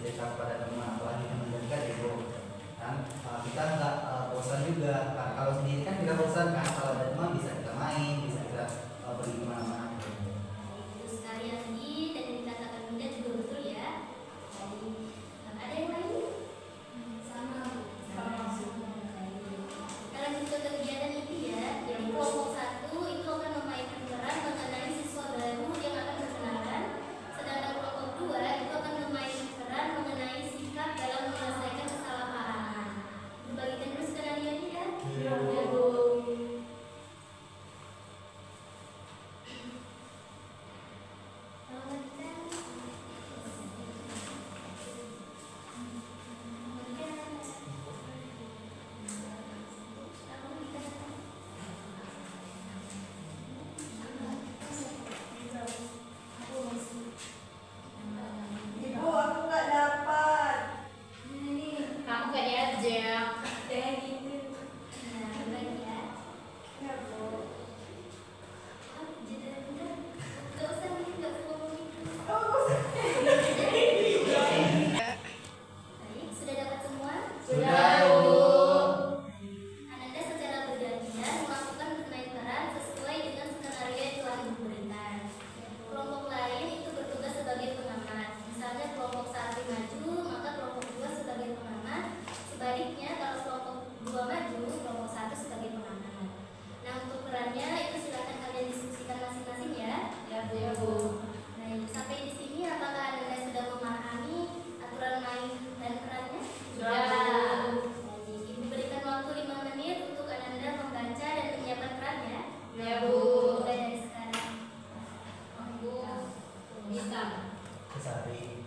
cerita kepada teman, apalagi teman dekat itu kan kita nggak bosan juga. Nah, kalau sendiri kan kita bosan kan, kalau ada teman bisa kita main, bisa kita pergi kemana-mana. Itu sekali lagi dan yang dikatakan Bunda juga betul ya. Jadi ada yang lain? Sama. Kalau kita kegiatan itu ya, jadi kelompok 1 itu akan memainkan peran mengenai siswa baru yang akan berkenalan, sedangkan kelompok 2 itu akan memainkan peran mengenai sikap dalam menyelesaikan kesalahpahaman. Dibagikan dulu skenario ya. Ya, Bu. Ibu, aku nggak dapat. Kamu gak diajak. Kayak gitu. Nah, baik ya. Ya, Bu. Gak usah nih, gak usah ngomong gitu. Oh, Baik, sudah dapat semua? Sudah, Bu. Ananda secara bergantian melakukan bermain peran sesuai dengan skenario yang telah Ibu berikan. Kelompok lain itu bertugas sebagai pengamat. Misalnya kelompok 1 maju, maka kelompok 2 sebagai pengamat. Sebaliknya, kalau kelompok 2 maju, kelompok 1 sebagai pengamat. Nah, untuk perannya itu silakan kalian diskusikan masing-masing ya. Ya, Bu. Baik, sampai di sini apakah Ananda sudah memahami aturan main dan perannya? Sudah. Baik, Ibu berikan waktu 5 menit untuk Ananda membaca dan menyiapkan perannya. Ya, Bu. Mulai dari sekarang. Bu Nita, Sari.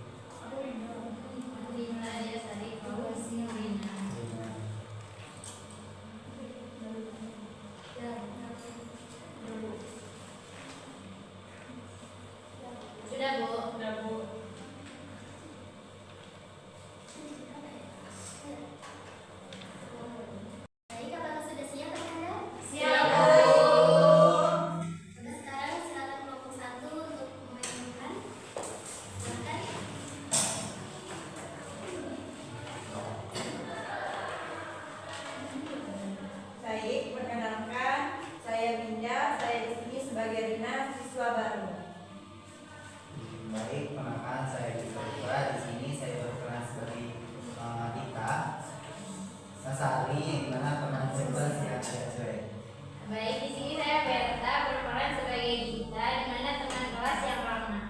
Rina ya Sari, kamu Rina. Sudah, Bu. Sudah, Bu. Baik, apakah sudah siap Ananda? Siap, Nah, sekarang silakan kelompok 1 untuk memainkan. Silakan. Baik, perkenalkan, saya Binda. Saya di sini sebagai Rina, siswa baru. Baik, perkenalkan saya Dika. Di sini saya berperan sebagai Dita. Sari, yang dimana teman sekelas yang ada cuek. Baik, di sini saya Berta berperan sebagai Gita, di mana teman kelas yang ramah.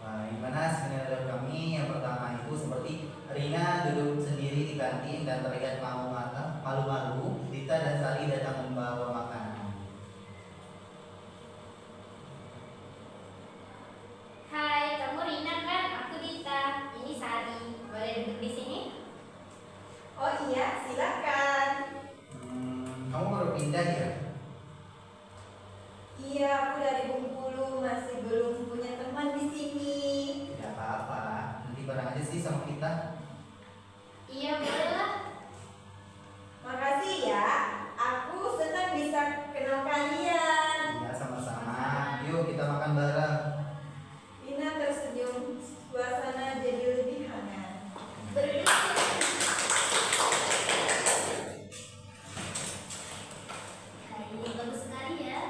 Nah, dimana skenario kami yang pertama itu seperti Rina duduk sendiri di kantin dan terlihat malu-malu. Dita dan Sari datang membawa makanan. Hai, kamu Rina kan? Aku Dita. Ini Sari. Boleh duduk di sini? Oh iya, silakan. Kamu baru pindah ya? Iya, aku dari Bengkulu, masih belum punya teman di sini. Tidak apa-apa, nanti bareng aja sih sama kita. Iya, boleh lah. Makasih ya, aku senang bisa kenal kalian. Ya, sama-sama. Yuk kita makan bareng. Rina tersenyum, suasana jadi lebih hangat. Berduduk. Baik, bagus sekali ya.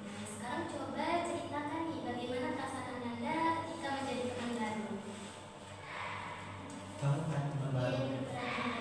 Nah, sekarang coba ceritakan nih bagaimana perasaan Ananda ketika menjadi teman baru. Kamu kan teman baru. Iya, berperan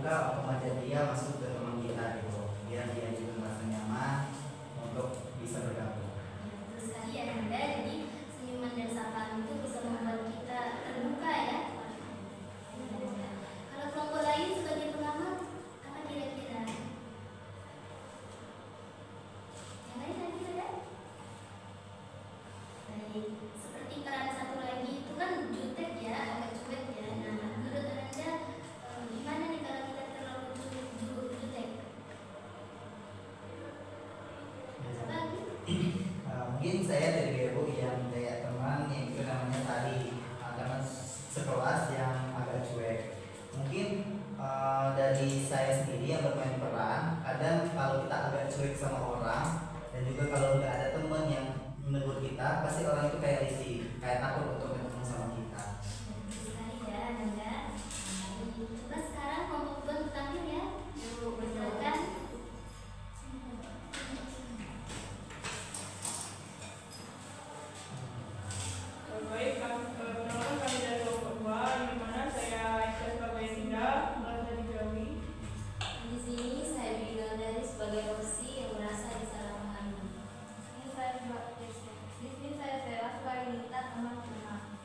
terbuka untuk mengajak dia masuk ke teman kita gitu, biar dia juga merasa nyaman untuk bisa bergabung. Betul sekali ya Nanda. Jadi senyuman dan sapaan itu bisa membuat kita terbuka ya. Kalau kelompok lain sebagai pengamat, apa kira-kira? Yang lain lagi ada? Baik, seperti peran satu lagi itu kan jutek ya, agak cuek ya. Nah, menurut Anda gimana nih kalau kita terlalu jutek? Apa lagi? Mungkin saya dari Gebo yang kayak teman yang itu namanya Tari, teman sekelas yang agak cuek. Mungkin dari saya sendiri yang bermain peran, kadang kalau kita agak cuek sama orang, dan juga kalau nggak ada teman yang menegur kita, pasti orang itu kayak risih, kayak takut untuk ketemu sama kita. Betul sekali ya Nanda. Coba sekarang kelompok dua terakhir ya. Yuk, silakan. Baik, perkenalkan kami dari kelompok 2, di mana saya Aisyah sebagai Dinda, berasal dari Jawi. Di sini saya Bidadari sebagai Rosi yang merasa disalahpahami. Di sini saya Vera sebagai Nita, teman-teman.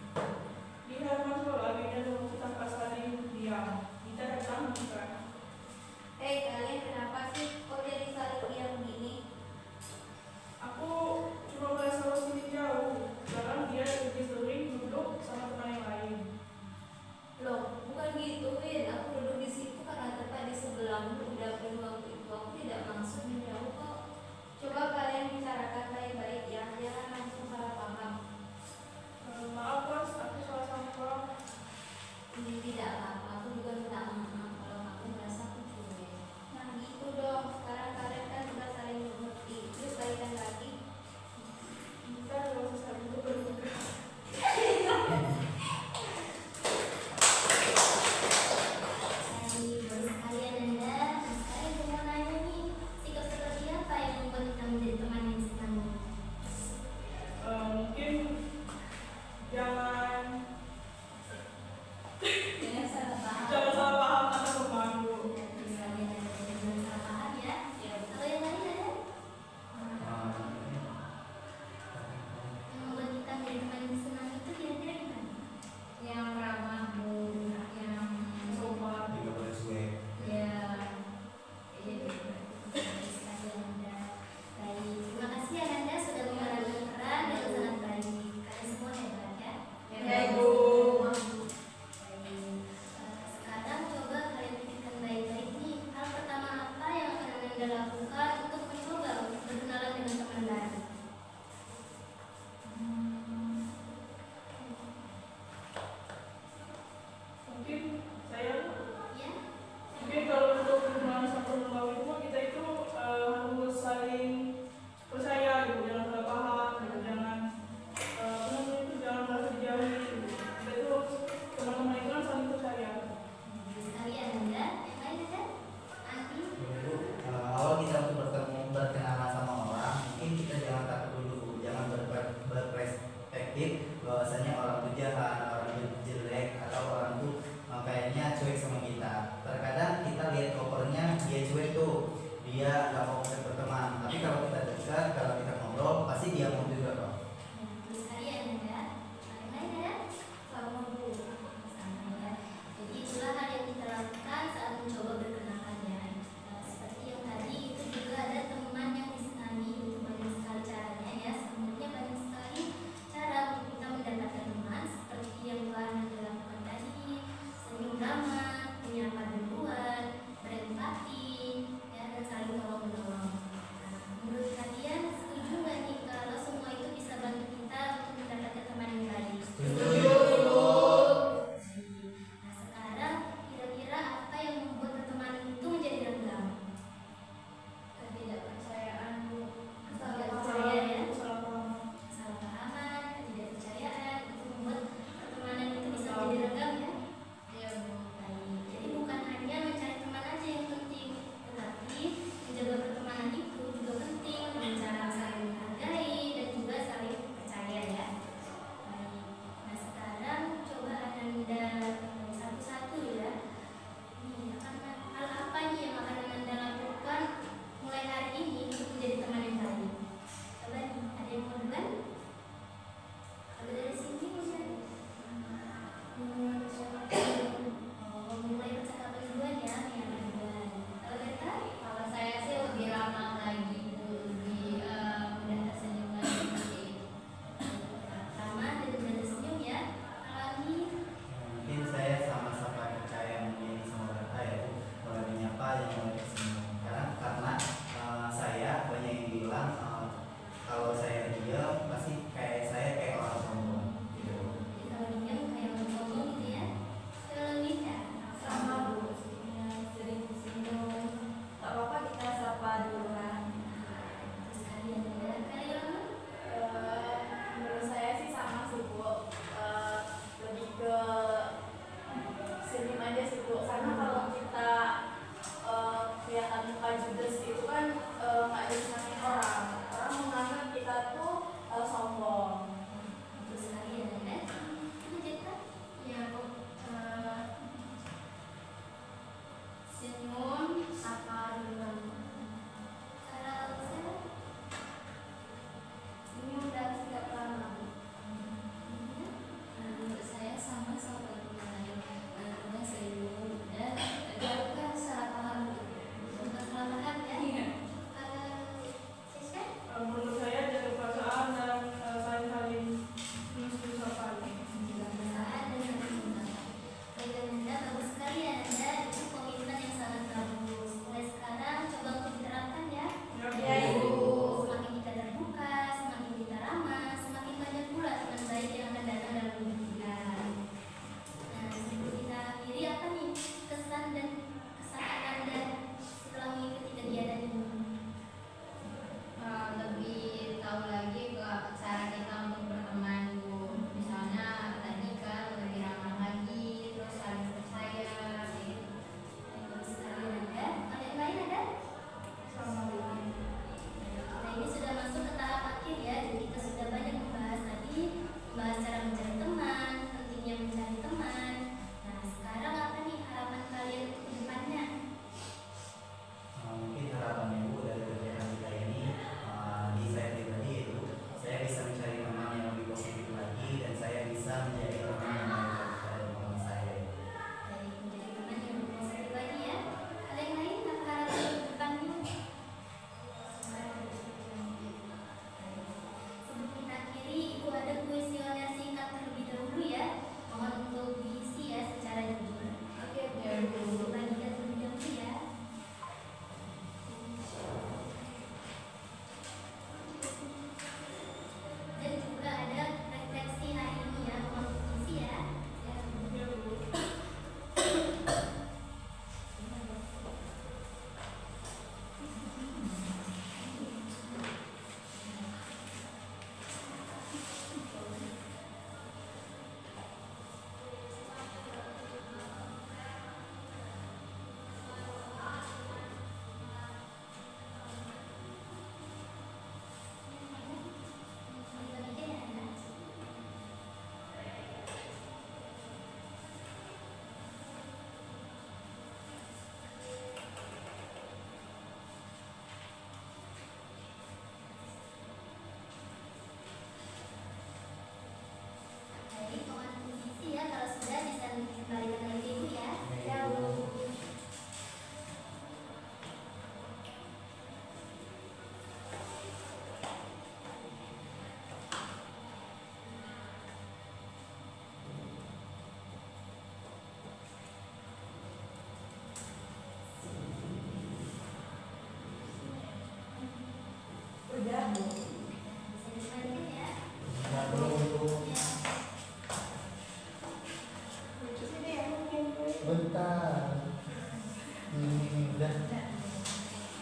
Udah.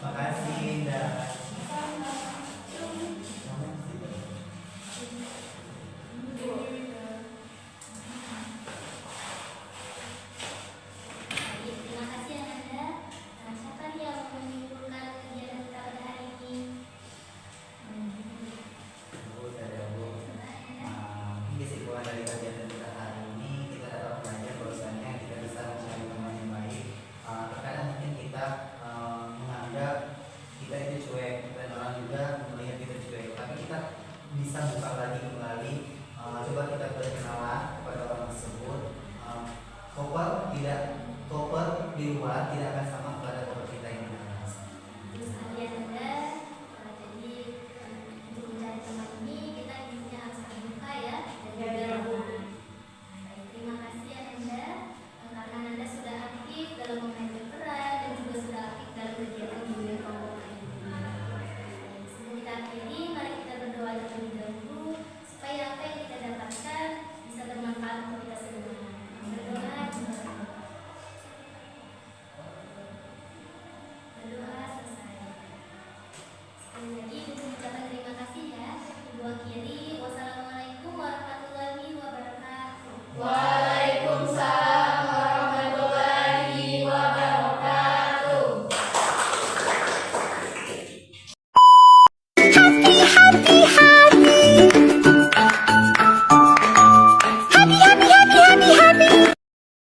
Makasih Indah. Baik, terima kasih Ananda. Nah, siapa nih yang mau menyimpulkan kegiatan kita pada hari ini? Bu, saya Bu. Coba Ananda. Mungkin kesimpulan dari kegiatan kita hari ini kita dapat belajar bahwasanya kita bisa mencari teman yang baik. Terkadang mungkin kita menganggap kita itu cuek dan orang juga melihat kita cuek, tapi kita bisa buka lagi kembali. Coba kita berkenalan kepada orang tersebut. Koper di luar tidak akan sama kepada koper kita yang di dalam. Terus sekali Ananda, jadi untuk mencari teman ini kita intinya harus terbuka ya dan Ya, juga ya, Bu. ramah. Baik, terima kasih Ananda karena Ananda sudah aktif dalam